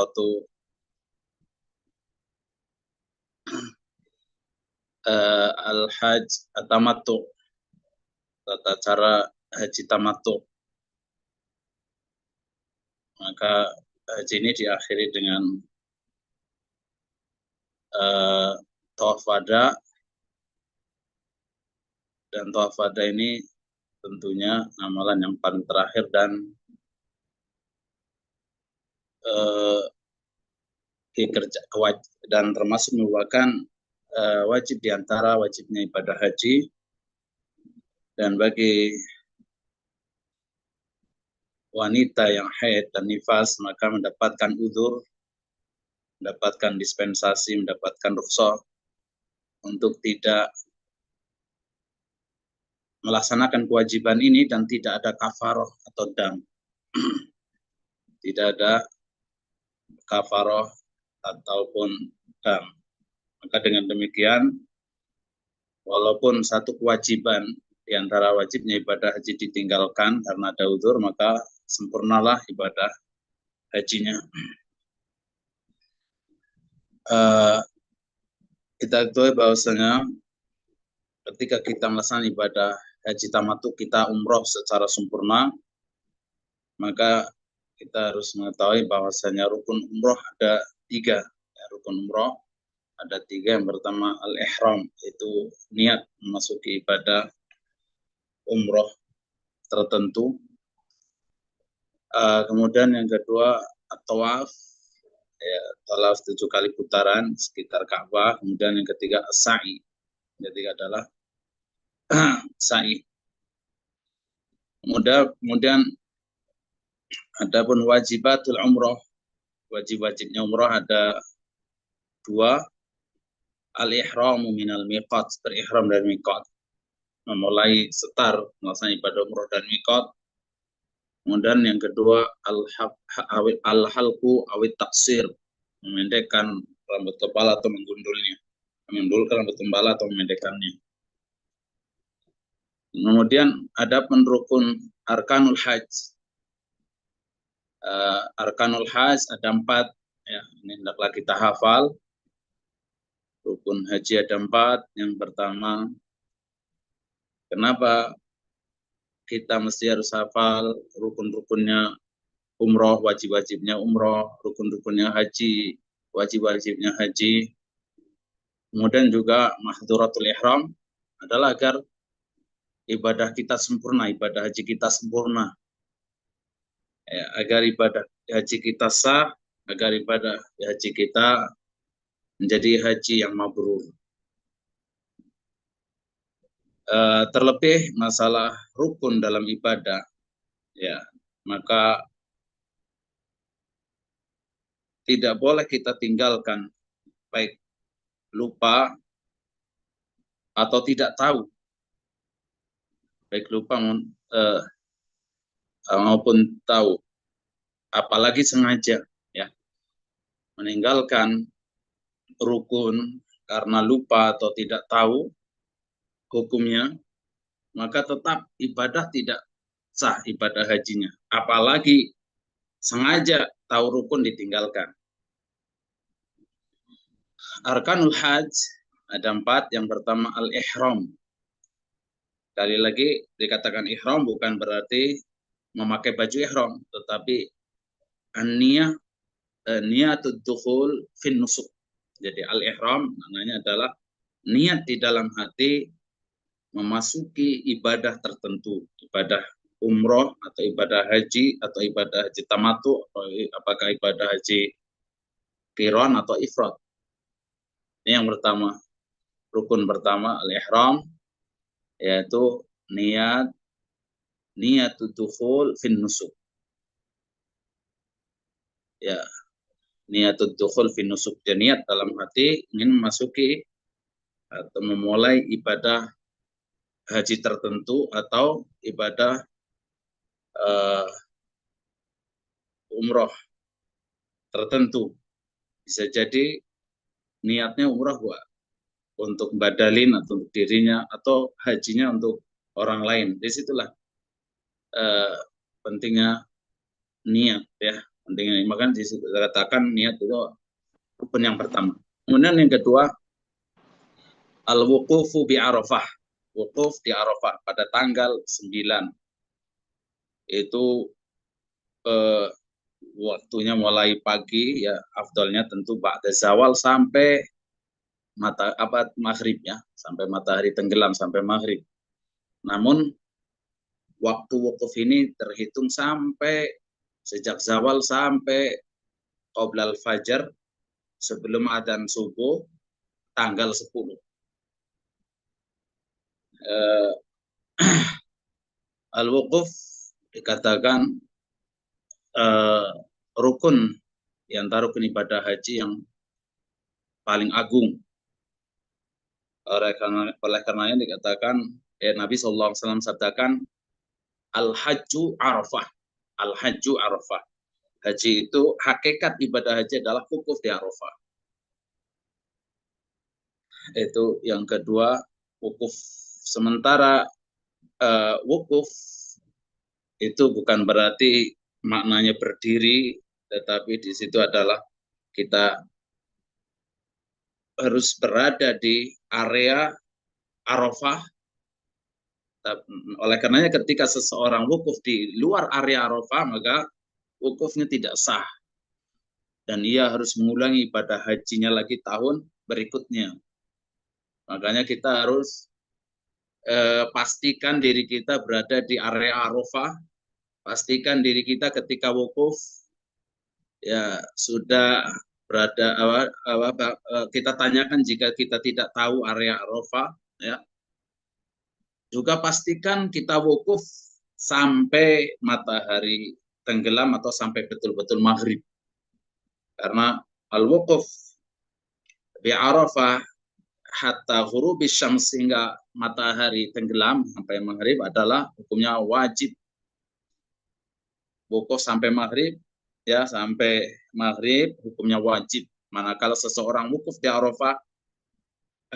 tariqatu al-hajj at-tamattu, tata cara haji tamattu. Maka haji ini diakhiri dengan tawaf wada, dan tawaf wada ini tentunya amalan yang paling terakhir dan dan termasuk merupakan wajib diantara wajibnya ibadah haji. Dan bagi wanita yang haid dan nifas, maka mendapatkan udzur, mendapatkan dispensasi, mendapatkan rukhsah untuk tidak melaksanakan kewajiban ini dan tidak ada kafaroh atau dam. Tidak ada kafaroh ataupun dam. Maka dengan demikian, walaupun satu kewajiban di antara wajibnya ibadah haji ditinggalkan karena ada udzur, maka sempurnalah ibadah hajinya. Kita ketahui bahwasanya ketika kita melaksanakan ibadah haji tamattu, kita umroh secara sempurna, maka kita harus mengetahui bahwasanya rukun umroh ada 3. Ya, rukun umroh ada 3. Yang pertama al-ihram, yaitu niat memasuki ibadah umroh tertentu. Kemudian yang kedua at-tawaf, ya, tawaf 7 kali putaran sekitar Ka'bah. Kemudian yang ketiga as-sa'i, yang ketiga adalah sa'i. Kemudian adapun wajibatul umroh, wajib-wajibnya umroh ada 2. Al-ihramu minal miqat, berihram dari miqat, memulai setar melaksanakan ibadah umroh dan miqat. Kemudian yang kedua al-halqu awit taksir, memendekkan rambut kepala atau menggundulnya, menggundulkan rambut kepala atau memendekkannya. Kemudian ada rukun arkanul hajj. Arkanul hajj ada 4, ya, ini hendaklah kita hafal. Rukun haji ada 4. Yang pertama, kenapa kita mesti harus hafal rukun-rukunnya umroh, wajib-wajibnya umroh, rukun-rukunnya haji, wajib-wajibnya haji. Kemudian juga mahdhuratul ihram adalah agar ibadah kita sempurna, ibadah haji kita sempurna. Ya, agar ibadah haji kita sah, agar ibadah haji kita menjadi haji yang mabrur. Terlebih masalah rukun dalam ibadah, ya, maka tidak boleh kita tinggalkan, baik lupa atau tidak tahu, baik lupa maupun tahu, apalagi sengaja, ya, meninggalkan rukun karena lupa atau tidak tahu hukumnya, maka tetap ibadah tidak sah, ibadah hajinya. Apalagi sengaja tahu rukun ditinggalkan. Arkanul hajj ada 4. Yang pertama al-ihram. Sekali lagi dikatakan ihram bukan berarti memakai baju ihram, tetapi an-niyah, niyatud dukhul fin nusuk. Jadi al-ihram maknanya adalah niat di dalam hati memasuki ibadah tertentu, ibadah umroh atau ibadah haji atau ibadah haji tamattu, atau apakah ibadah haji qiran atau ifrad. Ini yang pertama, rukun pertama al-ihram, yaitu niyatud dukhul fin nusuk. Ya, niyatud dukhul fin nusuk, dia niat dalam hati ingin memasuki atau memulai ibadah haji tertentu atau ibadah umroh tertentu. Bisa jadi niatnya umroh untuk badalin atau untuk dirinya, atau hajinya untuk orang lain. Disitulah pentingnya niat, ya, Penting ini. Maka dikatakan niat itu rukun yang pertama. Kemudian yang kedua, al-wuqufu bi Arafah. Wukuf di Arafah pada tanggal 9. Itu eh, waktunya mulai pagi, ya afdalnya tentu ba'da zawal sampai maghrib, ya, sampai matahari tenggelam, sampai maghrib. Namun waktu wukuf ini terhitung sampai sejak zawal sampai qoblal fajar, sebelum adzan subuh tanggal 10. Al-wukuf dikatakan rukun di antara rukun ibadah haji yang paling agung. Oleh karenanya dikatakan, Nabi SAW sabdakan, al-hajju arafah. Al-hajju arafah. Haji itu, hakikat ibadah haji adalah wukuf di Arafah. Itu yang kedua, wukuf. Sementara wukuf itu bukan berarti maknanya berdiri, tetapi di situ adalah kita harus berada di area Arafah. Oleh karenanya ketika seseorang wukuf di luar area Arafah, maka wukufnya tidak sah. Dan ia harus mengulangi ibadah hajinya lagi tahun berikutnya. Makanya kita harus pastikan diri kita berada di area Arafah. Pastikan diri kita ketika wukuf ya sudah berada, kita tanyakan jika kita tidak tahu area Arafah, ya. Juga pastikan kita wukuf sampai matahari tenggelam atau sampai betul-betul maghrib. Karena al-wukuf di Arafah hatta ghurubis syams, hingga matahari tenggelam sampai maghrib adalah hukumnya wajib. Wukuf sampai maghrib, ya, sampai maghrib hukumnya wajib. Manakala seseorang wukuf di Arafah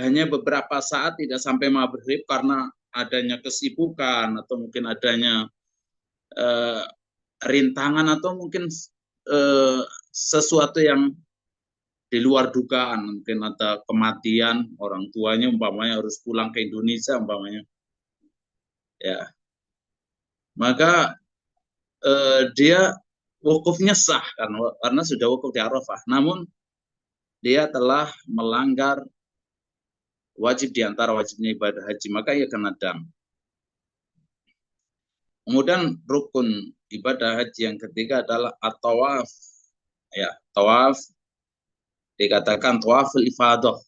hanya beberapa saat tidak sampai maghrib karena adanya kesibukan atau mungkin adanya rintangan atau mungkin sesuatu yang di luar dugaan, mungkin ada kematian orang tuanya umpamanya harus pulang ke Indonesia umpamanya, ya, maka dia wukufnya sah karena sudah wukuf di Arafah. Namun dia telah melanggar wajib di antara wajibnya ibadah haji, maka ia kena dam. Kemudian rukun ibadah haji yang ketiga adalah at-tawaf. Ya, tawaf dikatakan tawaful ifadah,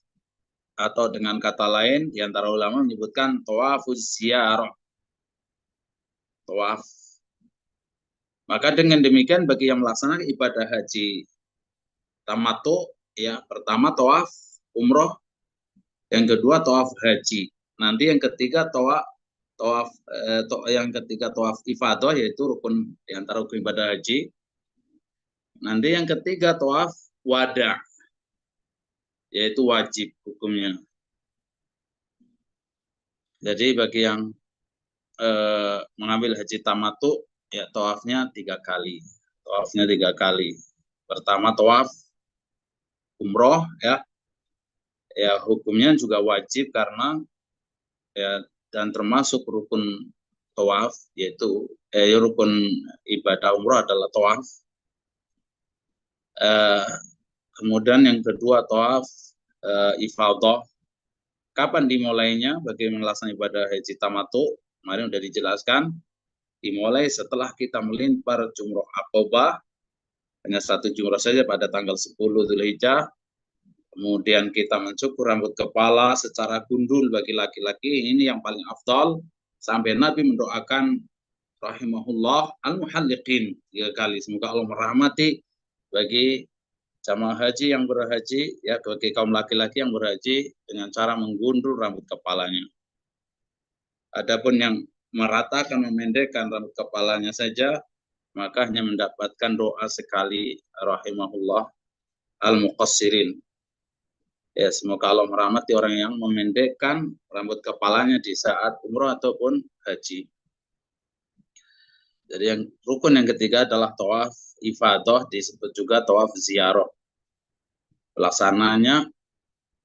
atau dengan kata lain di antara ulama menyebutkan tawafuz ziyarah. Tawaf. Maka dengan demikian bagi yang melaksanakan ibadah haji tamattu, ya, pertama tawaf umroh, yang kedua tawaf haji. Nanti yang ketiga yang ketiga tawaf ifadah, yaitu rukun di antara rukun ibadah haji. Nanti yang ketiga tawaf wada, yaitu wajib hukumnya. Jadi bagi yang mengambil haji tamattu, ya tawafnya 3 kali. Tawafnya 3 kali. Pertama tawaf umroh, ya. Ya hukumnya juga wajib karena ya, dan termasuk rukun tawaf, yaitu rukun ibadah umroh adalah tawaf. Kemudian yang kedua tawaf ifadah. Kapan dimulainya bagi melaksanakan ibadah haji tamattu? Kemarin sudah dijelaskan, dimulai setelah kita melempar jumroh aqobah, hanya 1 jumroh saja pada tanggal 10 Dzulhijjah. Kemudian kita mencukur rambut kepala secara gundul bagi laki-laki, ini yang paling afdal, sampai Nabi mendoakan rahimahullah al-muhalliqin 3 kali. Semoga Allah merahmati bagi jamaah haji yang berhaji, ya, bagi kaum laki-laki yang berhaji dengan cara menggundul rambut kepalanya. Adapun yang meratakan, memendekkan rambut kepalanya saja, maka hanya mendapatkan doa sekali, rahimahullah al-muqassirin. Ya, semoga Allah merahmati orang yang memendekkan rambut kepalanya di saat umroh ataupun haji. Jadi yang rukun yang ketiga adalah tawaf ifadah, disebut juga tawaf ziarah. Pelaksananya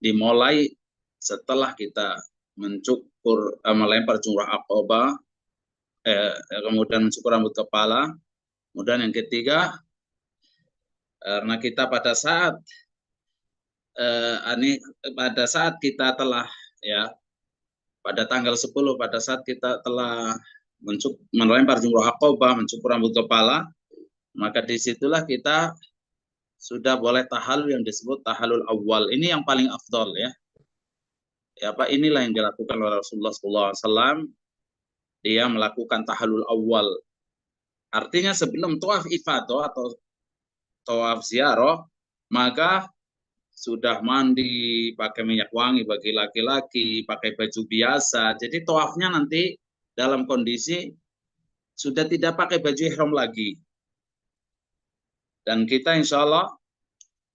dimulai setelah kita melempar jumrah aqabah, kemudian mencukur rambut kepala. Kemudian yang ketiga, karena kita pada saat kita telah, ya, pada tanggal 10 pada saat kita telah melempar jumrah aqabah, mencukur rambut kepala, maka disitulah kita sudah boleh tahallul yang disebut tahallul awal. Ini yang paling afdol, ya. Ya, Pak, inilah yang dilakukan oleh Rasulullah SAW. Dia melakukan tahallul awal. Artinya sebelum tawaf ifadah atau tawaf ziarah, maka sudah mandi, pakai minyak wangi bagi laki-laki, pakai baju biasa. Jadi tawafnya nanti dalam kondisi sudah tidak pakai baju ihram lagi. Dan kita insya Allah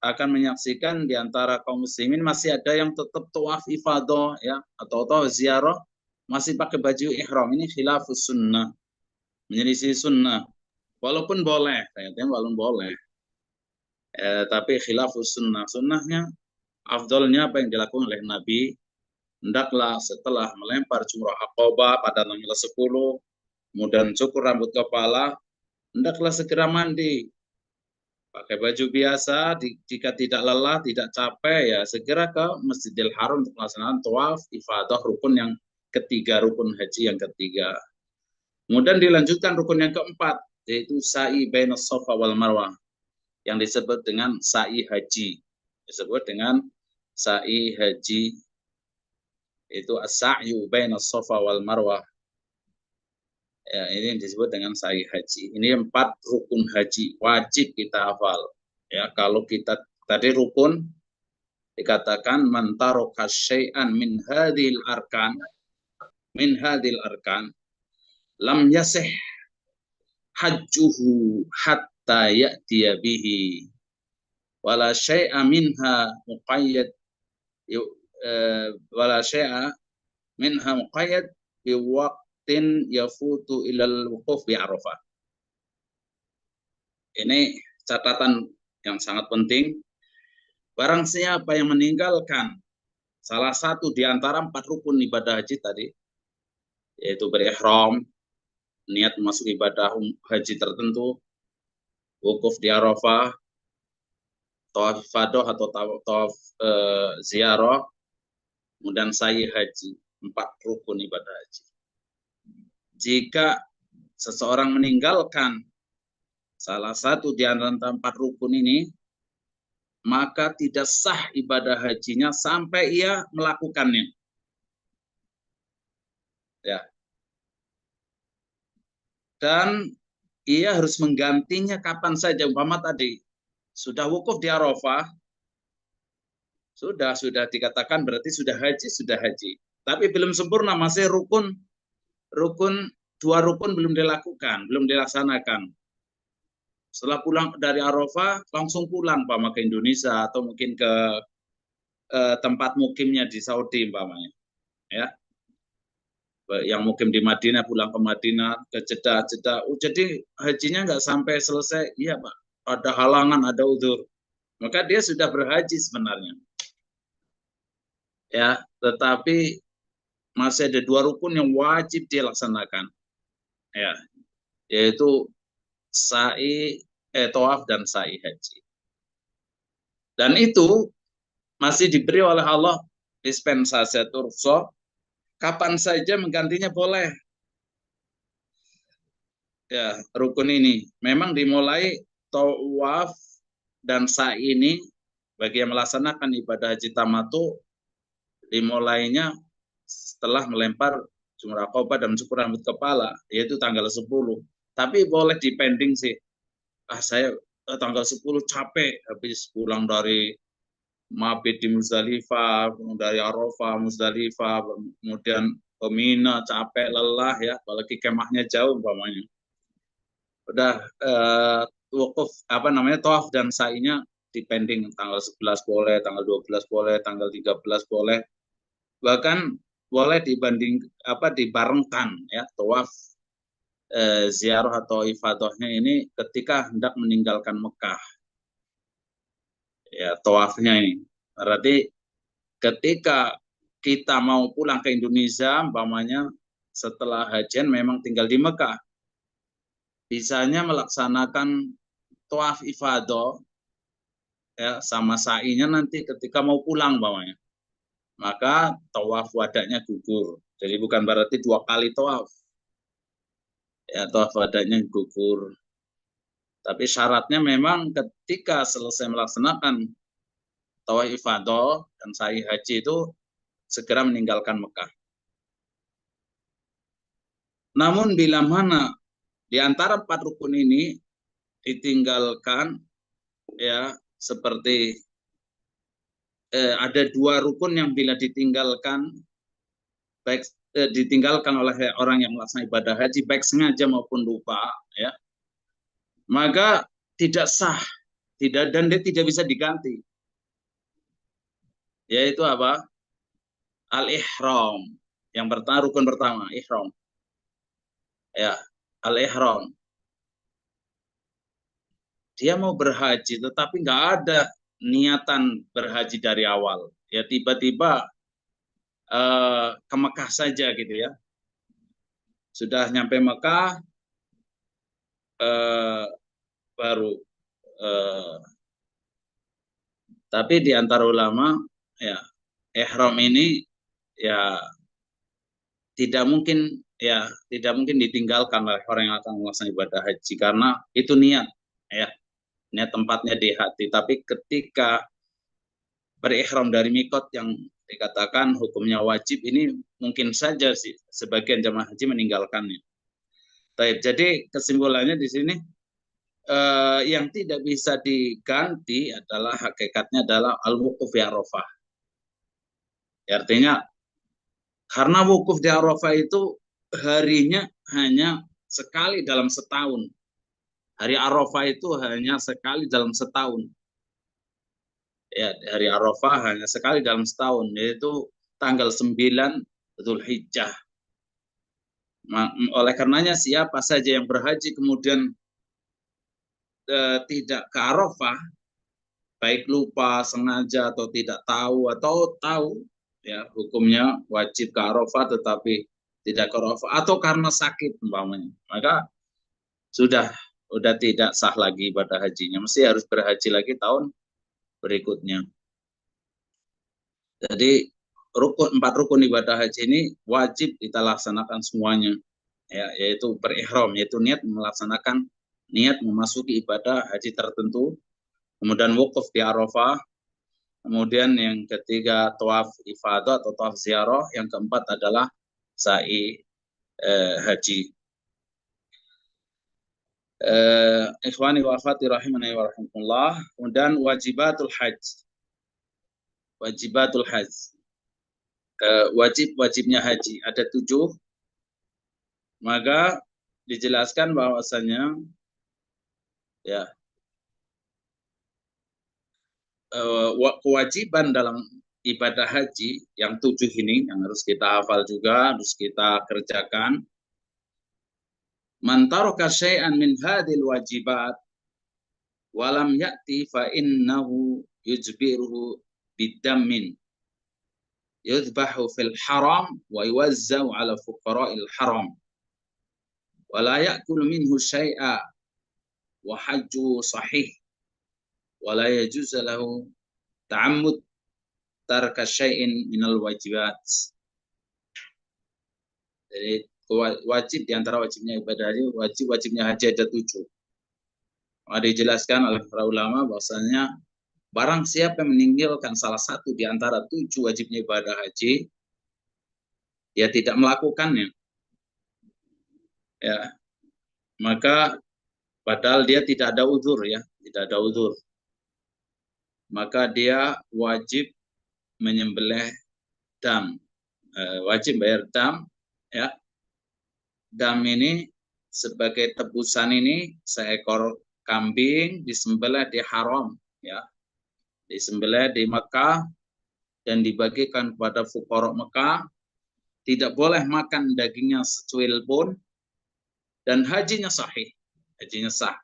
akan menyaksikan di antara kaum muslimin masih ada yang tetap tawaf ifadah, ya, atau tawaf ziarah masih pakai baju ihram. Ini khilafus sunnah, menyelisih sunnah. Walaupun boleh, walaupun boleh. Tapi khilafus sunnah. Sunnahnya, afdolnya apa yang dilakukan oleh Nabi, hendaklah setelah melempar jumrah aqabah pada tanggal 10, kemudian cukur rambut kepala, hendaklah segera mandi. Pakai baju biasa, jika tidak lelah, tidak capek, ya segera ke Masjidil Haram untuk melaksanakan tawaf ifadah rukun yang ketiga, rukun haji yang ketiga. Kemudian dilanjutkan rukun yang keempat, yaitu sa'i bainas Safa wal Marwah, yang disebut dengan sa'i haji. Disebut dengan sa'i haji, itu as-sa'yu bainas Safa wal Marwah. Ya, ini yang disebut dengan sa'i haji. Ini 4 rukun haji wajib kita hafal. Ya, kalau kita tadi rukun dikatakan man taraka syai'an min hadhil arkan lam yasih hajjuhu hatta ya'tiya bihi wala syai'a minha muqayyad wala syai'a minha muqayyad bi waqtin yafutu ilal wuquf bi Arafah. Ini catatan yang sangat penting. Barang siapa yang meninggalkan salah satu di antara 4 rukun ibadah haji tadi, yaitu berihram, niat masuk ibadah haji tertentu, wukuf di Arafah, tawaf ifadah atau tawaf ziarah, kemudian sa'i haji, 4 rukun ibadah haji. Jika seseorang meninggalkan salah satu di antara 4 rukun ini, maka tidak sah ibadah hajinya sampai ia melakukannya. Ya. Dan ia harus menggantinya kapan saja. Umpama tadi sudah wukuf di Arafah, sudah dikatakan berarti sudah haji. Tapi belum sempurna, masih rukun 2 rukun belum dilakukan, belum dilaksanakan. Setelah pulang dari Arafah langsung pulang umpama ke Indonesia atau mungkin ke tempat mukimnya di Saudi umpamanya. Ya. Yang mukim di Madinah pulang ke Madinah, ke Jeddah. Jadi hajinya nggak sampai selesai. Iya, Pak. Ada halangan, ada udzur. Maka dia sudah berhaji sebenarnya. Ya, tetapi masih ada 2 rukun yang wajib dilaksanakan. Ya, yaitu tawaf dan sa'i haji. Dan itu masih diberi oleh Allah dispensasi rukhsah, kapan saja menggantinya boleh. Ya, rukun ini memang dimulai tawaf dan sa'i ini bagi yang melaksanakan ibadah haji tamattu dimulainya setelah melempar jumrah aqabah dan mencukur rambut kepala, yaitu tanggal 10. Tapi boleh dipending sih. Saya tanggal 10 capek habis pulang dari mabit di Muzdalifah, dari Arafah, Muzdalifah, kemudian ke Mina, capek, lelah, ya, apalagi kemahnya jauh umpamanya. Udah wukuf tawaf dan sa'inya dipending, tanggal 11 boleh, tanggal 12 boleh, tanggal 13 boleh. Bahkan boleh dibarengkan, ya, tawaf ziarah atau ifadahnya ini ketika hendak meninggalkan Mekah. Ya, tawafnya ini. Berarti ketika kita mau pulang ke Indonesia, umpamanya setelah hajian memang tinggal di Mekah, bisanya melaksanakan tawaf ifadah ya sama sa'inya nanti ketika mau pulang umpamanya. Maka tawaf wadahnya gugur. Jadi bukan berarti 2 kali tawaf. Ya, tawaf wadahnya gugur. Tapi syaratnya memang ketika selesai melaksanakan tawaf ifadah dan sa'i haji itu segera meninggalkan Mekah. Namun bila mana di antara 4 rukun ini ditinggalkan ya seperti ada 2 rukun yang bila ditinggalkan baik ditinggalkan oleh orang yang melaksanakan ibadah haji baik sengaja maupun lupa ya, maka tidak sah, dan dia tidak bisa diganti. Yaitu apa? Al-ihram. Yang pertama, rukun pertama, ihram. Ya, al-ihram. Dia mau berhaji tetapi nggak ada niatan berhaji dari awal. Ya tiba-tiba ke Mekah saja gitu ya. Sudah nyampe Mekah baru tapi di antara ulama ya ihram ini ya tidak mungkin ditinggalkan oleh orang yang akan melaksanakan ibadah haji karena itu niat ya, niat tempatnya di hati. Tapi ketika berihram dari mikot yang dikatakan hukumnya wajib ini mungkin saja sih sebagian jamaah haji meninggalkannya. Baik, jadi kesimpulannya di sini yang tidak bisa diganti adalah hakikatnya adalah al-wukuf di Arafah. Ya, artinya karena wukuf di Arafah itu harinya hanya sekali dalam setahun. Hari Arafah itu hanya sekali dalam setahun. Ya, hari Arafah hanya sekali dalam setahun, yaitu tanggal 9 Dzulhijjah. Oleh karenanya siapa saja yang berhaji kemudian tidak ke Arafah, baik lupa, sengaja atau tidak tahu atau tahu, ya hukumnya wajib ke Arafah tetapi tidak ke Arafah atau karena sakit umpamanya, maka sudah tidak sah lagi ibadah hajinya, mesti harus berhaji lagi tahun berikutnya. Jadi 4 rukun ibadah haji ini wajib kita laksanakan semuanya, ya, yaitu berihram, yaitu niat memasuki ibadah haji tertentu, kemudian wukuf di Arafah, kemudian yang ketiga tawaf ifadah atau tawaf ziarah, yang keempat adalah sa'i haji. Ikhwani wa akhwati rahimani wa rahimakumullah. Kemudian wajibatul hajj. Wajibnya haji ada 7. Maka dijelaskan bahwasanya ya kewajiban dalam ibadah haji yang 7 ini yang harus kita hafal juga, harus kita kerjakan. Man taraka syai'an min hadhil wajibat walam ya'ti fa innahu yujbiruhu bidammin yudbahu fil haram wa yuwazzau ala fuqara'il haram wa la ya'kulu minhu syai'a wa hajju sahih wa la yajuzu lahu ta'ammud tarka syai'in minal wajibat. Jadi wajib diantara wajibnya ibadah haji, wajibnya haji ada 7. Ada dijelaskan oleh para ulama bahwasanya barang siapa yang meninggalkan salah satu di antara 7 wajibnya ibadah haji, dia tidak melakukannya. Ya, maka padahal dia tidak ada uzur ya, tidak ada uzur. Maka dia wajib menyembelih dam, wajib bayar dam ya. Dam ini sebagai tebusan ini seekor kambing disembelih di haram ya. Disembelih di Mekah dan dibagikan kepada fuqara Mekah. Tidak boleh makan dagingnya secuil pun dan hajinya sahih, hajinya sah.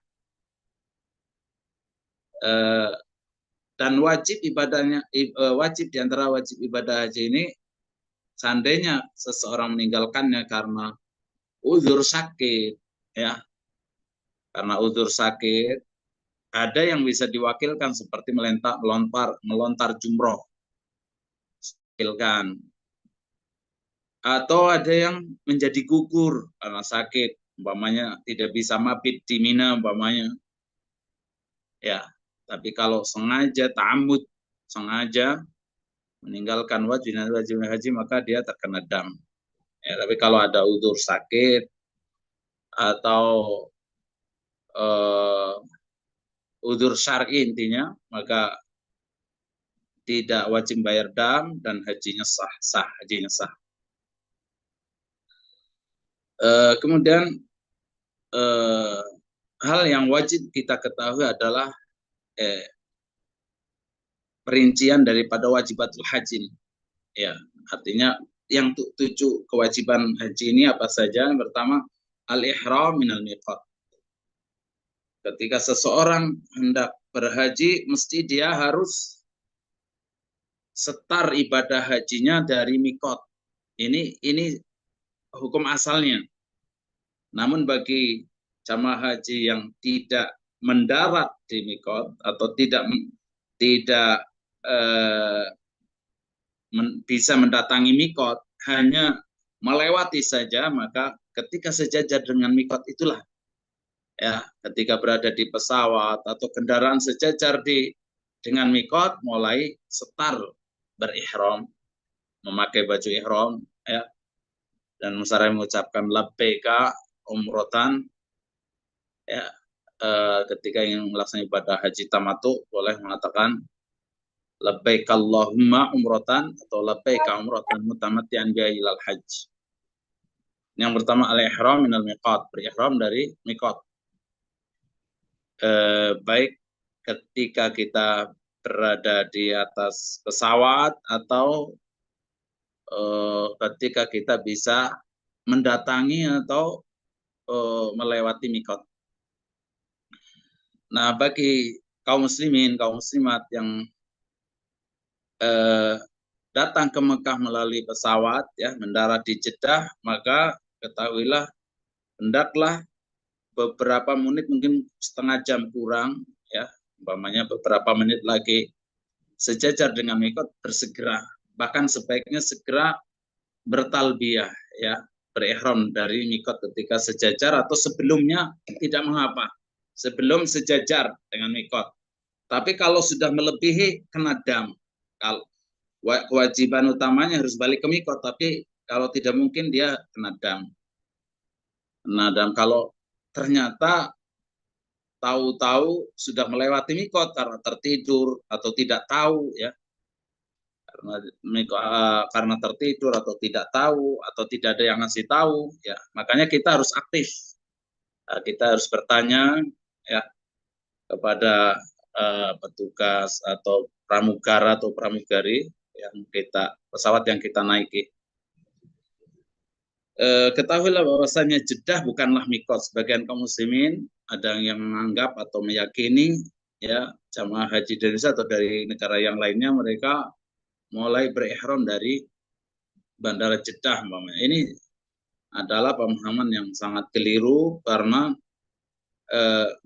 Dan wajib ibadahnya, wajib diantara wajib ibadah haji ini, seandainya seseorang meninggalkannya karena uzur sakit, ya, karena uzur sakit, ada yang bisa diwakilkan seperti melontar jumroh, wakilkan. Atau ada yang menjadi gugur karena sakit, umpamanya tidak bisa mabit di Mina, umpamanya, ya. Tapi kalau sengaja ta'amud, sengaja meninggalkan wajib haji, maka dia terkena dam. Ya, tapi kalau ada uzur sakit atau uzur syar'i intinya, maka tidak wajib bayar dam dan hajinya sah, hajinya sah. Kemudian hal yang wajib kita ketahui adalah perincian daripada wajibatul haji. Ya, artinya yang 7 kewajiban haji ini apa saja? Yang pertama, al-ihram minal miqat. Ketika seseorang hendak berhaji, mesti dia harus setar ibadah hajinya dari mikot. Ini hukum asalnya. Namun bagi jamaah haji yang tidak mendarat di mikot atau tidak bisa mendatangi mikot, hanya melewati saja, maka ketika sejajar dengan mikot itulah, ya, ketika berada di pesawat atau kendaraan sejajar dengan mikot, mulai setar berihram, memakai baju ihram, ya, dan musara mengucapkan labbaika umrotan, ya, ketika ingin melaksanakan ibadah haji tamattu boleh mengatakan labbaik Allahumma umrotan atau labbaik umrotan mutamatti'an biha ilal hajj. Yang pertama al-ihram minal miqat, berihram dari miqat. Baik ketika kita berada di atas pesawat atau ketika kita bisa mendatangi atau melewati mikot. Nah, bagi kaum muslimin, kaum muslimat yang datang ke Mekah melalui pesawat, ya, mendarat di Jeddah, maka ketahuilah hendaklah beberapa menit, mungkin setengah jam kurang, ya, umpamanya beberapa menit lagi sejajar dengan mikot, bersegera, bahkan sebaiknya segera bertalbiyah, ya, berihram dari mikot ketika sejajar atau sebelumnya tidak mengapa, sebelum sejajar dengan mikot. Tapi kalau sudah melebihi kena dam. Kalau kewajiban utamanya harus balik ke mikot, tapi kalau tidak mungkin dia kena dam. Nah, dan kalau ternyata tahu-tahu sudah melewati mikot karena tertidur atau tidak tahu, ya, karena tertidur atau tidak tahu atau tidak ada yang ngasih tahu, ya, makanya kita harus aktif. Kita harus bertanya, ya, kepada petugas atau pramugara atau pramugari pesawat yang kita naiki. Ketahuilah bahwasanya Jeddah bukanlah mikot. Sebagian kaum muslimin ada yang menganggap atau meyakini, ya, jamaah haji dari Indonesia atau dari negara yang lainnya, mereka mulai berihram dari Bandara Jeddah. Ini adalah pemahaman yang sangat keliru karena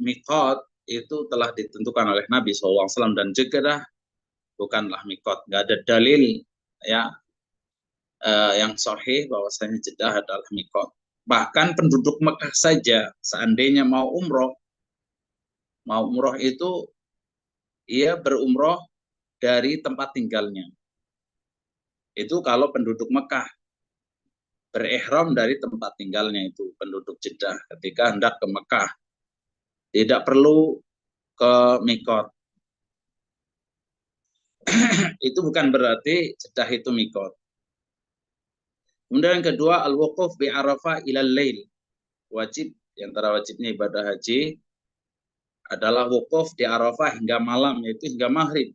mikot itu telah ditentukan oleh Nabi SAW dan Jeddah bukanlah mikot. Nggak ada dalil, ya, yang sahih bahwasanya Jeddah adalah mikot. Bahkan penduduk Mekah saja seandainya mau umroh itu ia berumroh dari tempat tinggalnya. Itu kalau penduduk Mekah berihram dari tempat tinggalnya, itu penduduk Jeddah ketika hendak ke Mekah. Tidak perlu ke mikot. Itu bukan berarti Jeddah itu mikot. Kemudian yang kedua, al-wuquf bi Arafah ilal lail. Wajib, di antara wajibnya ibadah haji adalah wukuf di Arafah hingga malam, yaitu hingga maghrib.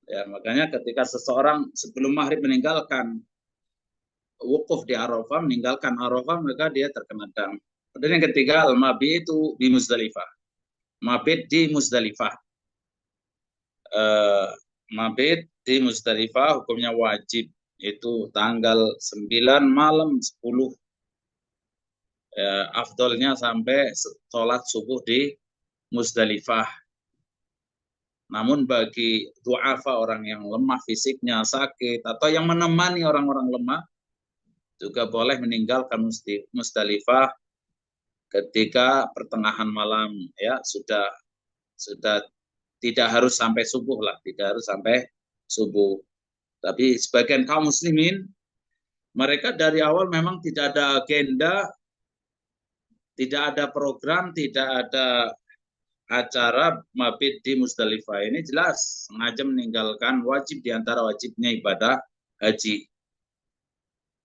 Ya, makanya ketika seseorang sebelum maghrib meninggalkan wukuf di Arafah, meninggalkan Arafah, maka dia terkena dam. Dan yang ketiga, al-mabitu di Muzdalifah. Mabit di Muzdalifah. Mabit di Muzdalifah hukumnya wajib. Itu tanggal 9 malam 10. Afdolnya sampai sholat subuh di Muzdalifah. Namun bagi du'afa, orang yang lemah fisiknya, sakit, atau yang menemani orang-orang lemah, juga boleh meninggalkan Muzdalifah ketika pertengahan malam, ya sudah tidak harus sampai subuh lah, tidak harus sampai subuh. Tapi sebagian kaum muslimin, mereka dari awal memang tidak ada agenda, tidak ada program, tidak ada acara mabit di Muzdalifah. Ini jelas sengaja meninggalkan wajib di antara wajibnya ibadah haji.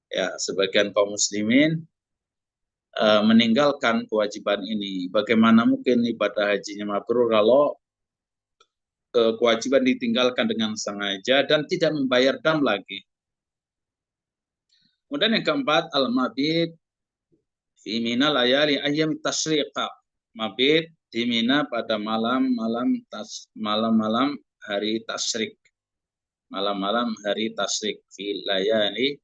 Ya, sebagian kaum muslimin meninggalkan kewajiban ini. Bagaimana mungkin ibadah hajinya mabrur kalau kewajiban ditinggalkan dengan sengaja dan tidak membayar dam lagi. Kemudian yang keempat, al-mabit fi Mina layali ayyam tasyriq. Mabit di Mina pada malam-malam hari tasyrik. Malam-malam hari tasyrik fi layali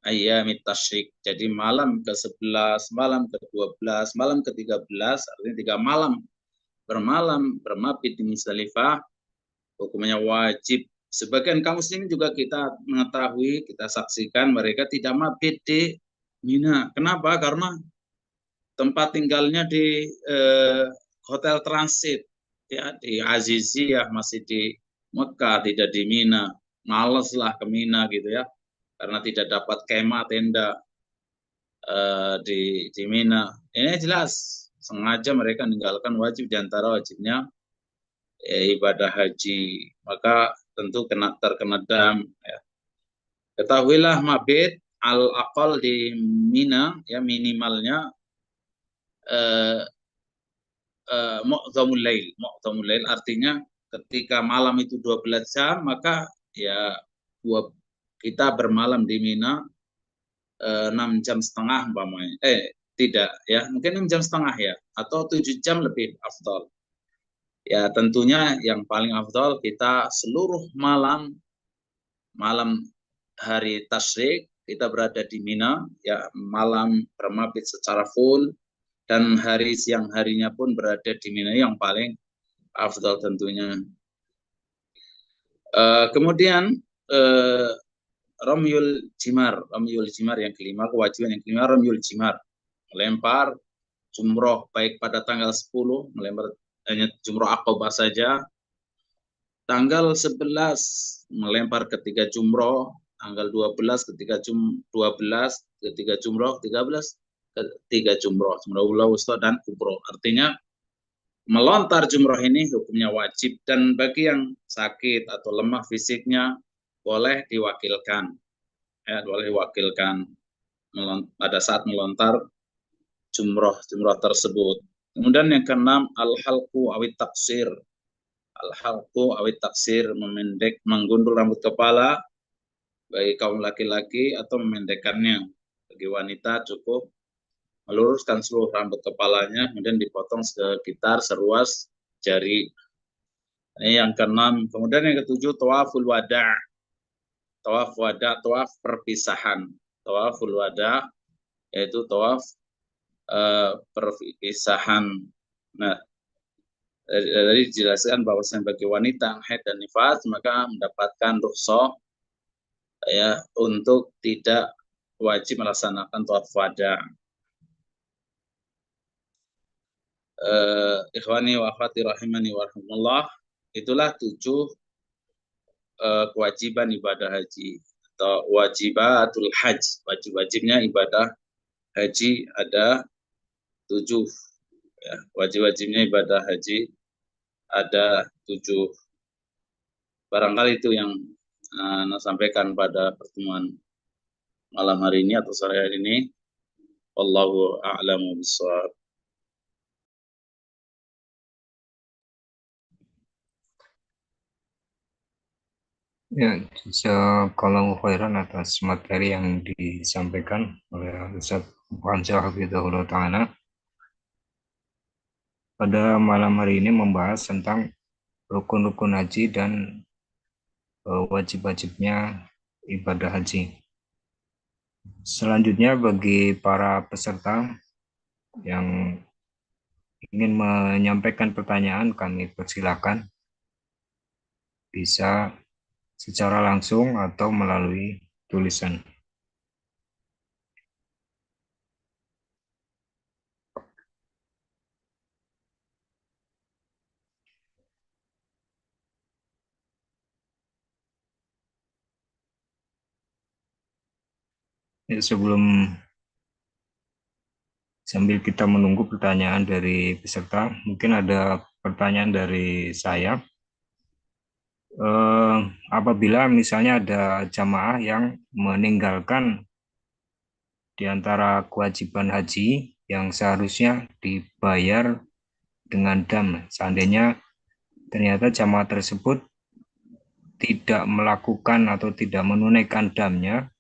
ayyamit tasyrik. Jadi malam ke-11, malam ke-12, malam ke-13, artinya 3 malam bermabit di Muzdalifah, hukumnya wajib. Sebagian kaum muslimin juga kita mengetahui, kita saksikan mereka tidak mabit di Mina. Kenapa? Karena tempat tinggalnya di hotel transit, ya, di Aziziyah, masih di Mekah, tidak di Mina. Males lah ke Mina gitu ya, karena tidak dapat kemah tenda di Mina. Ini jelas sengaja mereka meninggalkan wajib di antara wajibnya ibadah haji, maka tentu terkena dam. Ya. Ketahuilah mabit al-aqal di Mina, ya minimalnya mu'dhamul lail. Mu'dhamul lail artinya ketika malam itu 12 jam, maka ya kita bermalam di Mina 6 jam setengah umpamanya. Tidak ya, mungkin 6 jam setengah ya, atau 7 jam lebih afdal. Ya tentunya yang paling afdal kita seluruh malam hari tasyrik kita berada di Mina, ya malam bermabit secara full, dan siang harinya pun berada di Mina, yang paling afdal tentunya. Kemudian Ramyul Jimar yang kelima, kewajiban yang kelima Ramyul Jimar, melempar jumroh baik pada tanggal 10, melempar hanya jumroh Aqabah saja. Tanggal 11 melempar ketiga jumroh, tanggal 12 ketika 12 ketiga jumroh, 13 ketiga jumroh ula wusta dan kubro. Artinya melontar jumroh ini hukumnya wajib, dan bagi yang sakit atau lemah fisiknya boleh diwakilkan, ya, boleh diwakilkan pada saat melontar jumroh tersebut. Kemudian yang keenam, al-halqu awit taksir. Al-halqu awit taksir, memendek, menggundul rambut kepala bagi kaum laki-laki atau memendekkannya. Bagi wanita cukup meluruskan seluruh rambut kepalanya, kemudian dipotong sekitar seruas jari. Ini yang keenam. Kemudian yang ketujuh, tawaful wada'. Tawaf wada', tawaf perpisahan. Tawaful wada' yaitu tawaf perpisahan. Nah, dari dijelaskan bahwasanya bagi wanita yang haid dan nifas maka mendapatkan rukhsah, ya, untuk tidak wajib melaksanakan tawaf wada'. Ikhwani wa akhwati rahimani wa rahimullah, itulah 7 kewajiban ibadah haji atau wajibatul haji. Wajib-wajibnya ibadah haji ada 7. Ya, wajib-wajibnya ibadah haji ada 7. Barangkali itu yang saya sampaikan pada pertemuan malam hari ini atau sore hari ini. Wallahu a'lamu bishawab. Ya, kalau khairan atas materi yang disampaikan oleh Ustaz Hamzah Hafizahullah Ta'ala. Pada malam hari ini membahas tentang rukun-rukun haji dan wajib-wajibnya ibadah haji. Selanjutnya bagi para peserta yang ingin menyampaikan pertanyaan, kami persilakan bisa secara langsung atau melalui tulisan. Ya, sambil kita menunggu pertanyaan dari peserta, mungkin ada pertanyaan dari saya. Eh, Apabila misalnya ada jamaah yang meninggalkan di antara kewajiban haji yang seharusnya dibayar dengan dam, seandainya ternyata jamaah tersebut tidak melakukan atau tidak menunaikan damnya,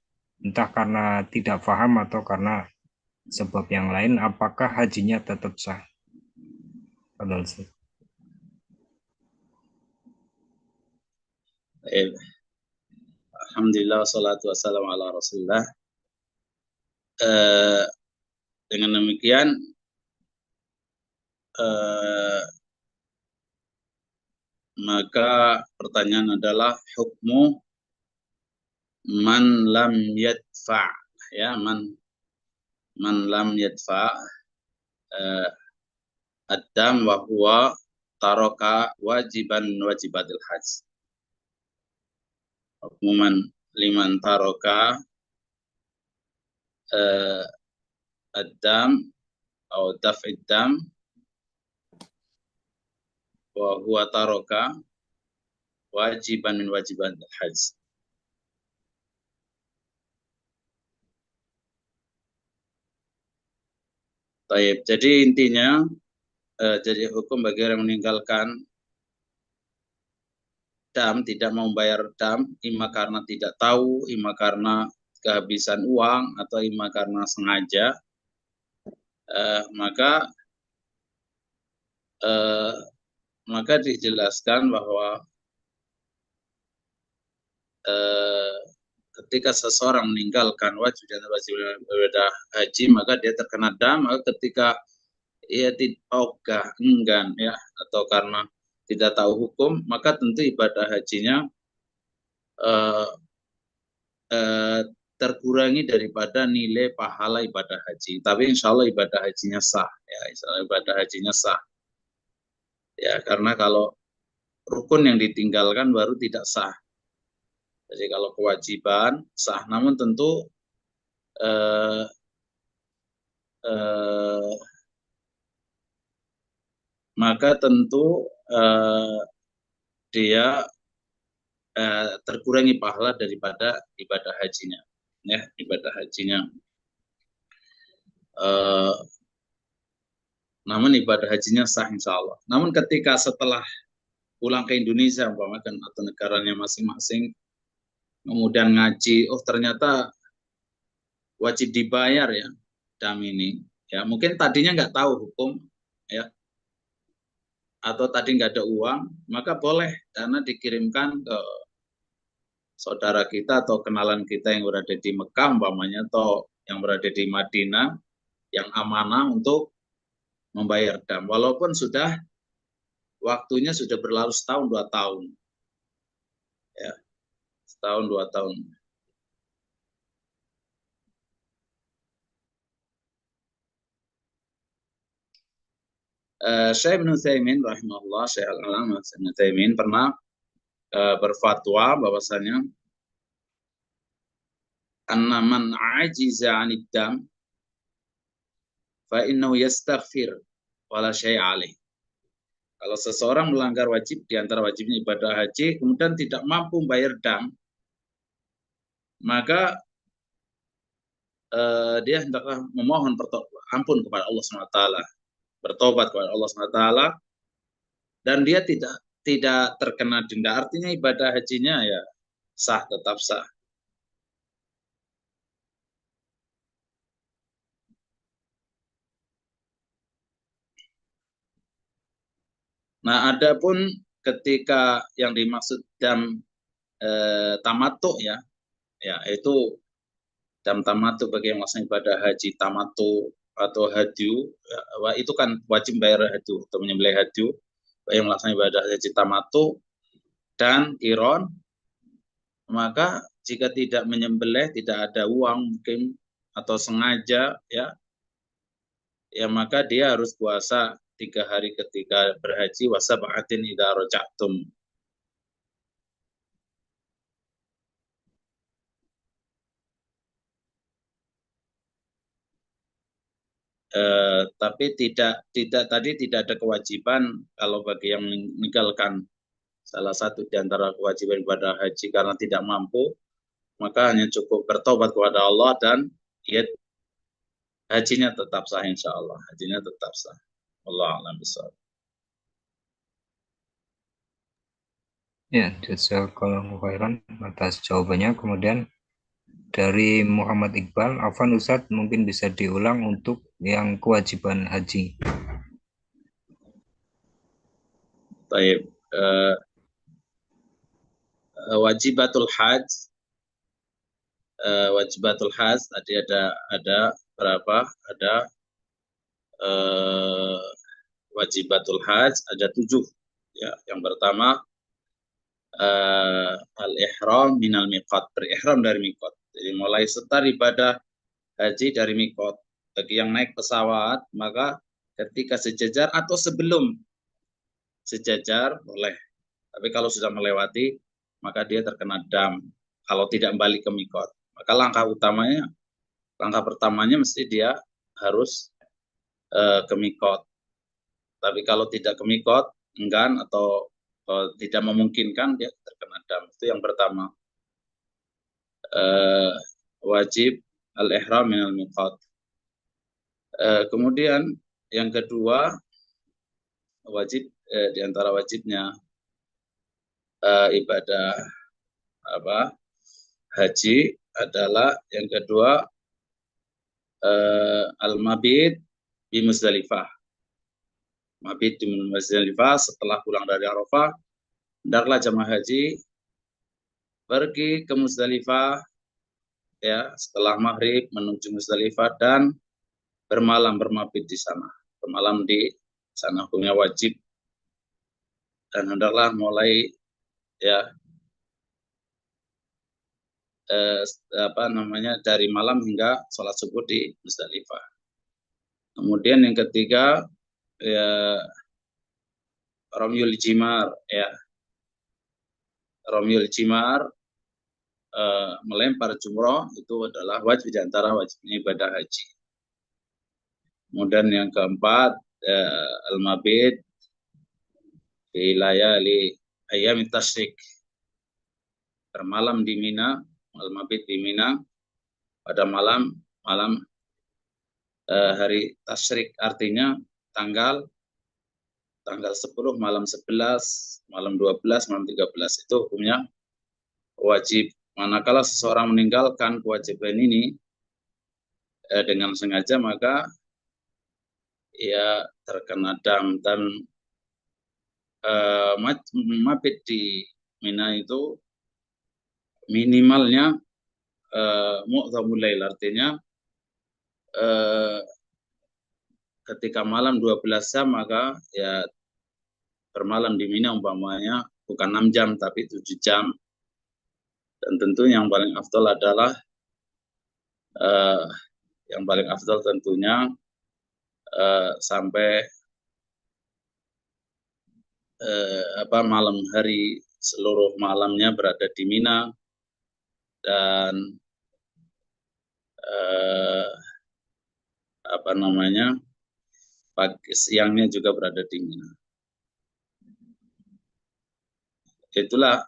entah karena tidak paham atau karena sebab yang lain, apakah hajinya tetap sah? Alhamdulillah, wassalatu wassalamu ala Rasulullah. Eh, dengan demikian, eh, maka pertanyaan adalah hukmu man lam yadfa, ya, man lam yadfa eh, ad-dam wa huwa taraka wajiban wajibatil hajj. Hukmuman liman taraka eh, ad-dam atau daf'id dam wa huwa taraka wajiban min wajibatil hajj. Taib. Jadi intinya, jadi hukum bagi orang meninggalkan dam, tidak mau membayar dam, ima karena tidak tahu, ima karena kehabisan uang, atau ima karena sengaja, maka eh, maka dijelaskan bahwa eh, ketika seseorang meninggalkan wajib dan wajib ibadah haji, maka dia terkena dam. Maka ketika ia tidak ogah, enggan, ya, atau karena tidak tahu hukum, maka tentu ibadah hajinya eh, eh, terkurangi daripada nilai pahala ibadah haji. Tapi insya Allah ibadah hajinya sah, ya, insya Allah ibadah hajinya sah, ya, karena kalau rukun yang ditinggalkan baru tidak sah. Jadi kalau kewajiban sah, namun tentu eh, eh, maka tentu eh, dia terkurangi pahala daripada ibadah hajinya, ya, ibadah hajinya. Eh, Namun ibadah hajinya sah insya Allah. Namun ketika setelah pulang ke Indonesia umpamakan atau negaranya masing-masing, kemudian ngaji, oh ternyata wajib dibayar, ya, dam ini, ya, mungkin tadinya nggak tahu hukum, ya, atau tadi nggak ada uang, maka boleh karena dikirimkan ke saudara kita atau kenalan kita yang berada di Mekah umpamanya, atau yang berada di Madinah yang amanah untuk membayar dam, walaupun sudah waktunya sudah berlalu setahun 2 tahun, ya, setahun 2 tahun. Syekh Ibn Utsaimin rahimahullah, Syekh Al-Alam Ibn Utsaimin pernah berfatwa bahwasanya anna man ajiza 'anid dam fa innahu yastaghfir wala syai' alaih. Kalau seseorang melanggar wajib di antara wajibnya ibadah haji kemudian tidak mampu membayar dam, maka dia hendaklah memohon ampun kepada Allah SWT, bertobat kepada Allah SWT, dan dia tidak terkena denda. Artinya ibadah hajinya, ya, sah, tetap sah. Nah, adapun ketika yang dimaksud dam tamattu ya, ya itu dam tamattu bagi yang melaksanakan ibadah haji tamattu atau hadyu, ya, itu kan wajib bayar hadyu atau menyembelih hadyu bagi yang melaksanakan ibadah haji tamattu dan qiron, maka jika tidak menyembelih, tidak ada uang mungkin atau sengaja ya maka dia harus puasa 3 hari ketika berhaji wasab'atin idza raja'tum. Tapi tidak tadi tidak ada kewajiban kalau bagi yang meninggalkan salah satu di antara kewajiban ibadah haji karena tidak mampu, maka hanya cukup bertobat kepada Allah dan ya, hajinya tetap sah insya Allah. Hajinya tetap sah. Allah alam besar. Ya, jazakallahu khairan atas jawabannya. Kemudian dari Muhammad Iqbal, Afan Ustadz mungkin bisa diulang untuk yang kewajiban haji. Baik. Wajibatul haj, wajibatul haj tadi ada berapa? Ada uh, wajibatul haj ada 7. Ya, yang pertama al-ihram minal miqat, berihram dari miqat. Jadi mulai setar ibadah haji dari miqat. Bagi yang naik pesawat, maka ketika sejajar atau sebelum sejajar boleh. Tapi kalau sudah melewati, maka dia terkena dam. Kalau tidak balik ke miqat, maka langkah pertamanya mesti dia harus ke miqat. Tapi kalau tidak ke miqat, enggan atau tidak memungkinkan, dia terkena dam. Itu yang pertama. Wajib al-ihram minal miqat. Kemudian yang kedua, wajib di antara wajibnya ibadah haji adalah yang kedua al-mabit di Muzdalifah. Mabit di Muzdalifah setelah pulang dari Arafah, hendaklah jamaah haji pergi ke Muzdalifah ya setelah maghrib menuju Muzdalifah dan bermabit di sana. Bermalam di sana hukumnya wajib dan hendaklah mulai ya dari malam hingga sholat subuh di Muzdalifah. Kemudian yang ketiga ya Romyul Jimar ya. Romyul Jimar melempar jumroh itu adalah wajib di antara wajibnya ibadah haji. Kemudian yang keempat al-mabit fi layali ayam tasyrik, bermalam di Mina, al-mabit di Mina pada malam hari tasyrik, artinya tanggal 10, malam 11, malam 12, malam 13 itu hukumnya wajib. Manakala seseorang meninggalkan kewajiban ini dengan sengaja, maka ia terkena dam. Dan mabit di Mina itu minimalnya mu'dhamul lail, artinya ketika malam 12 jam maka ya bermalam di Mina umpamanya bukan 6 jam tapi 7 jam. Dan tentu yang paling afdal adalah tentunya sampai malam hari, seluruh malamnya berada di Mina dan pagi siangnya juga berada di Mina. Itulah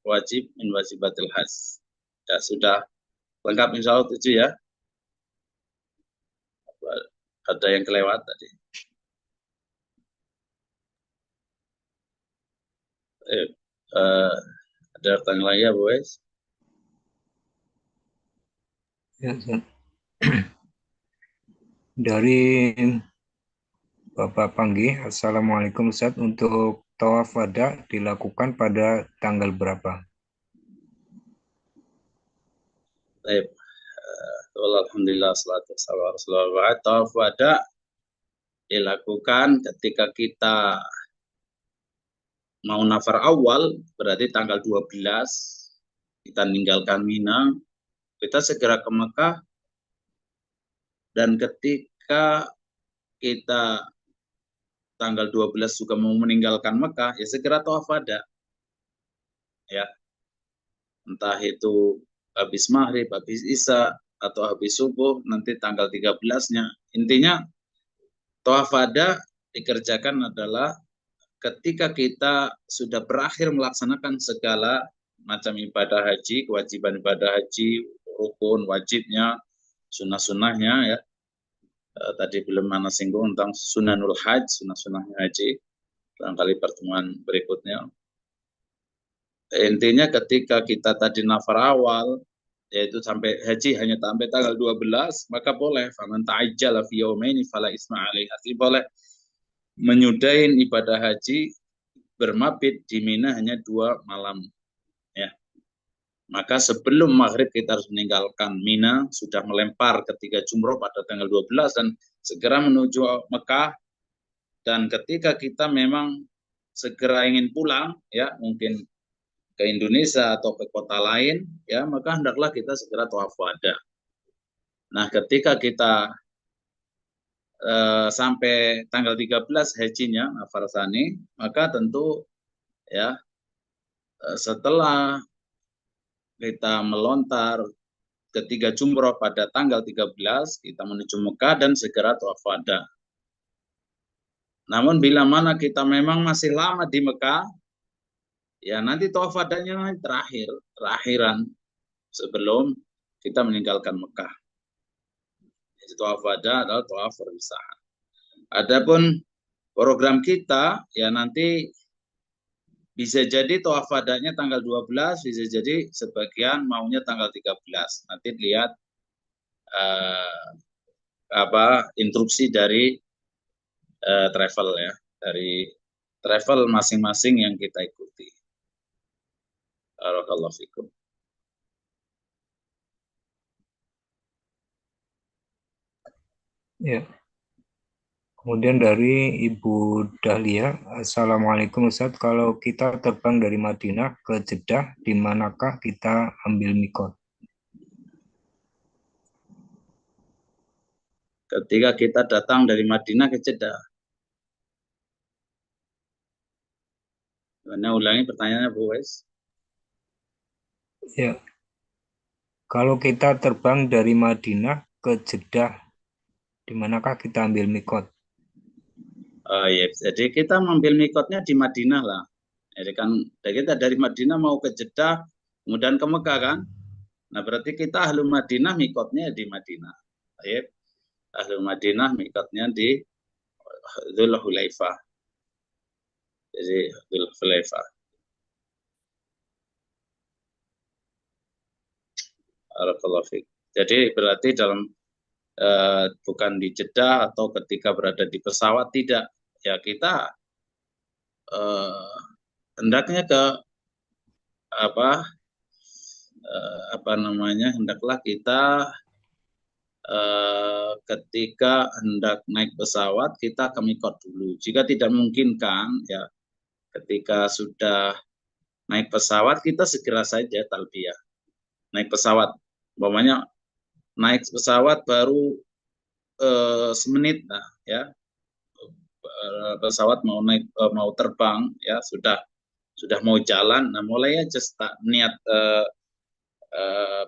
wajib min wajibatil hajj. Ya sudah lengkap insya Allah 7 ya. Ada yang kelewat tadi. Ada pertanyaan lagi ya, boys? Ya, Ustaz. Dari Bapak Panggi, Assalamualaikum Ustaz. Untuk tawaf wada dilakukan pada tanggal berapa? Baik. Alhamdulillah, salatu wassalamu ala Rasulullah. Tawaf wada dilakukan ketika kita mau nafar awal, berarti tanggal 12, kita meninggalkan Mina, kita segera ke Mekah, dan ketika kita tanggal 12 juga mau meninggalkan Mekah, ya segera tawaf wada. Ya, entah itu habis maghrib, habis isya, atau habis subuh, nanti tanggal 13-nya. Intinya, tawaf wada dikerjakan adalah ketika kita sudah berakhir melaksanakan segala macam ibadah haji, kewajiban ibadah haji, rukun, wajibnya, sunnah-sunnahnya, ya. Tadi belum mana singgung tentang sunanul haj, sunnah-sunnahnya haji, barangkali pertemuan berikutnya. Intinya ketika kita tadi nafar awal, yaitu sampai haji hanya sampai tanggal 12, maka boleh faman ta'ajjala fi yaumaini fala isma alaih. Artinya boleh menyudahin ibadah haji bermabit di Mina hanya 2 malam, ya. Maka sebelum maghrib kita harus meninggalkan Mina, sudah melempar ketiga jumroh pada tanggal 12 dan segera menuju Mekah. Dan ketika kita memang segera ingin pulang, ya, mungkin ke Indonesia atau ke kota lain, ya, maka hendaklah kita segera tawaf wada. Nah, ketika kita sampai tanggal 13 hajinya, Farsani, maka tentu, ya, setelah kita melontar ketiga jumroh pada tanggal 13, kita menuju Mekah dan segera tawaf wada. Namun bila mana kita memang masih lama di Mekah, ya nanti tawaf wadanya nanti terakhiran sebelum kita meninggalkan Mekah. Jadi tawaf wada adalah tawaf perpisahan. Adapun program kita, ya nanti bisa jadi tawaf wadanya tanggal 12, bisa jadi sebagian maunya tanggal 13. Nanti lihat instruksi dari travel, ya, dari travel masing-masing yang kita ikuti. Barakallahu fikum. Ya. Kemudian dari Ibu Dahlia, Assalamualaikum Ustaz. Kalau kita terbang dari Madinah ke Jeddah, di manakah kita ambil mikot? Ketika kita datang dari Madinah ke Jeddah. Mana ulangi pertanyaannya, Bu Wes? Ya. Kalau kita terbang dari Madinah ke Jeddah, di manakah kita ambil mikot? Ya, jadi kita mengambil mikotnya di Madinah lah. Jadi kan kita dari Madinah mau ke Jeddah, kemudian ke Mekah kan. Nah, berarti kita ahlu Madinah mikotnya di Madinah. Ya, ahlu Madinah mikotnya di Dzul Hulaifah. Jadi Dzul Hulaifah. Jadi berarti dalam bukan di Jeddah atau ketika berada di pesawat, tidak. Ya kita hendaknya ke hendaklah kita ketika hendak naik pesawat kita ke mikot dulu. Jika tidak memungkinkan, ya ketika sudah naik pesawat kita segera saja talbiyah. Naik pesawat, umpamanya naik pesawat baru semenit, nah, ya, pesawat mau terbang, ya sudah mau jalan, nah mulai aja niat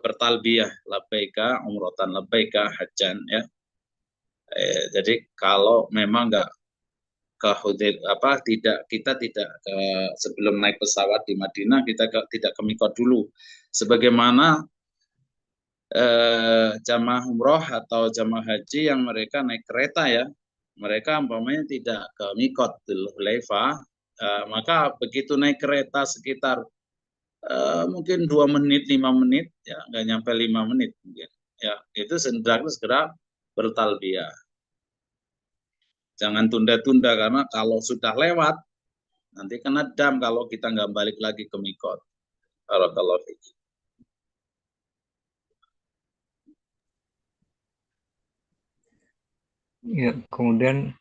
bertalbiyah, labbaika umrotan, labbaika hajjan, ya. Jadi kalau memang nggak ke hotel kita tidak sebelum naik pesawat di Madinah kita tidak ke mikot dulu, sebagaimana jamaah umroh atau jamaah haji yang mereka naik kereta, ya, mereka umpamanya tidak ke mikot Dzul Hulaifah, maka begitu naik kereta sekitar mungkin 2 menit, 5 menit, ya nggak nyampe 5 menit mungkin. Ya, itu segera bertalbiyah. Jangan tunda-tunda karena kalau sudah lewat nanti kena dam kalau kita nggak balik lagi ke mikot. Barakallahu fiik. Ya, kemudian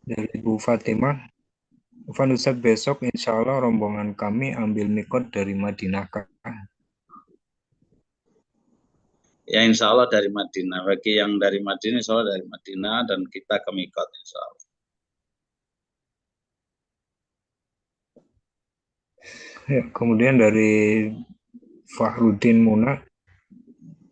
dari Bu Fatimah, Ustaz, besok insya Allah rombongan kami ambil mikot dari Madinah. Ya insya Allah dari Madinah. Bagi yang dari Madinah, insya Allah dari Madinah dan kita ke mikot insya Allah. Ya, kemudian dari Fahrudin Muna,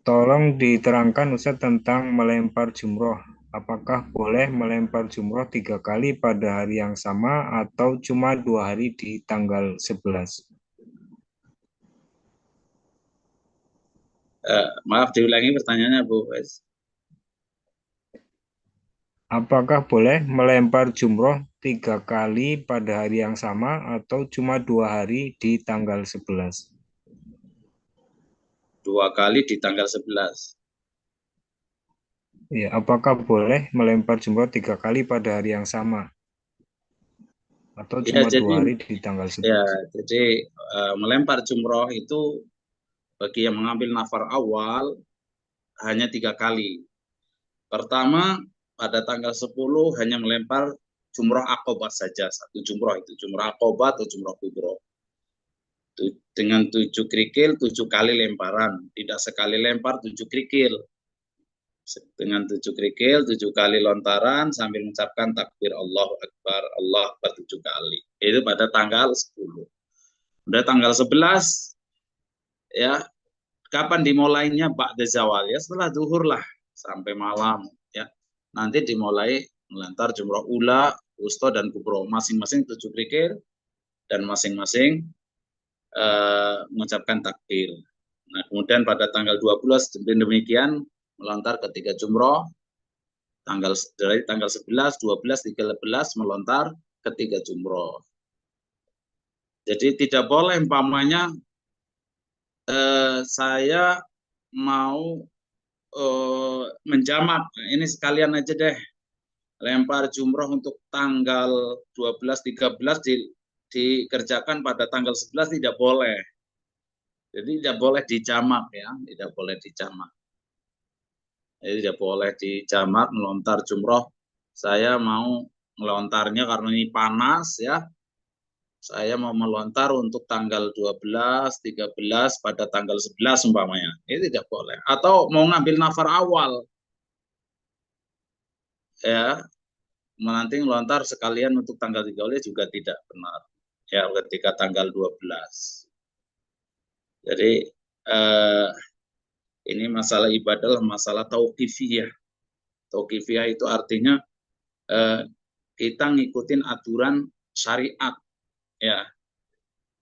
tolong diterangkan Ustaz tentang melempar jumroh. Apakah boleh melempar jumroh 3 kali pada hari yang sama atau cuma 2 hari di tanggal 11? Maaf diulangi pertanyaannya Bu Wes. Apakah boleh melempar jumroh 3 kali pada hari yang sama atau cuma 2 hari di tanggal 11? 2 kali di tanggal 11. Ya, apakah boleh melempar jumroh 3 kali pada hari yang sama atau Ya cuma 2 jadi hari di tanggal 11? ya jadi melempar jumroh itu bagi yang mengambil nafar awal hanya 3 kali. Pertama pada tanggal 10 hanya melempar jumroh akobah saja, satu jumroh itu jumroh akobah atau jumroh kubro. Dengan 7 kerikil, 7 kali lemparan, tidak sekali lempar 7 kerikil. Dengan 7 kerikil, 7 kali lontaran sambil mengucapkan takbir Allahu Akbar, Allah Akbar 7 kali. Itu pada tanggal 10. Pada tanggal 11 ya, kapan dimulainya ba'da zawal ya, setelah zuhur lah sampai malam ya. Nanti dimulai melantar jumroh ula, wusta dan kubro, masing-masing 7 kerikil dan masing-masing mengucapkan takbir. Nah, kemudian pada tanggal 12 demikian melontar ketiga jumroh, dari tanggal 11, 12, 13 melontar ketiga jumroh. Jadi tidak boleh umpamanya saya mau menjamak, ini sekalian aja deh lempar jumroh untuk tanggal 12, 13 dikerjakan pada tanggal 11, tidak boleh. Jadi tidak boleh dijamak ya, tidak boleh dijamak. Jadi tidak boleh dijamak melontar jumroh. Saya mau melontarnya karena ini panas ya. Saya mau melontar untuk tanggal 12, 13 pada tanggal 11 umpamanya. Ini tidak boleh. Atau mau ngambil nafar awal. Ya, nanti melontar sekalian untuk tanggal 13 juga tidak benar. Ya, ketika tanggal 12. Jadi ini masalah ibadah, masalah tauqifiyah. Tauqifiyah itu artinya kita ngikutin aturan syariat ya,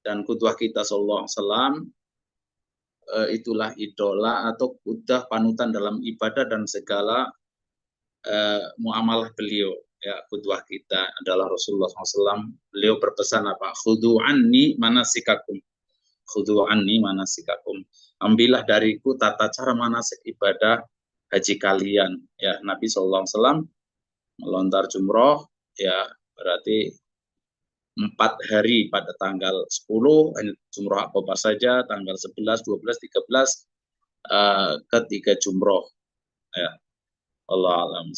dan qudwah kita sallallahu alaihi wasallam itulah idola atau udah panutan dalam ibadah dan segala muamalah beliau ya. Qudwah kita adalah Rasulullah SAW. Beliau berpesan apa? Khudu anni manasikakum, khudu anni manasikakum, ambillah dariku tata cara manasik ibadah haji kalian ya. Nabi SAW melontar jumroh ya, berarti 4 hari pada tanggal 10 hanya jumroh akobah saja, tanggal 11, 12, 13 ketiga jumroh ya. Allah alam.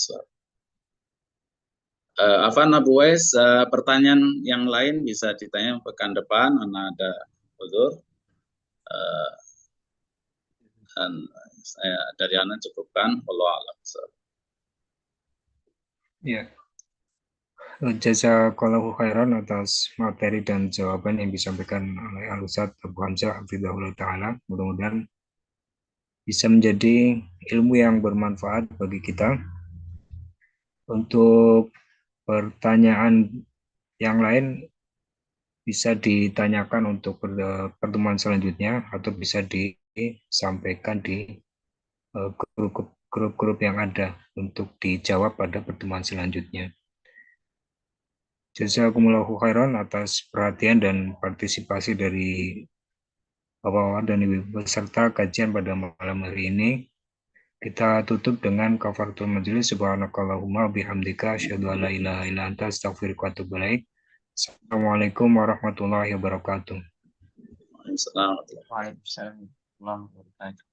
Afan Abu Wais, pertanyaan yang lain bisa ditanya pekan depan, karena ada udzur. Dan saya dari Ana cukupkan. Allah alam. Ya, jazakallahu khairan atas materi dan jawaban yang disampaikan oleh Al-Ustaz Abu Hamzah Hafizahullah Ta'ala. Mudah-mudahan bisa menjadi ilmu yang bermanfaat bagi kita. Untuk pertanyaan yang lain bisa ditanyakan untuk pertemuan selanjutnya atau bisa disampaikan di grup-grup yang ada untuk dijawab pada pertemuan selanjutnya. Jazakumullahu khairan atas perhatian dan partisipasi dari Bapak-Bapak dan Ibu peserta kajian pada malam hari ini. Kita tutup dengan kafaratul majelis. Subhanakallahumma bihamdika asyhadu an la ilaha illa anta astaghfiruka wa atubu ilaik. Assalamualaikum warahmatullahi wabarakatuh. Waalaikumsalam. Waalaikumsalam warahmatullahi wabarakatuh.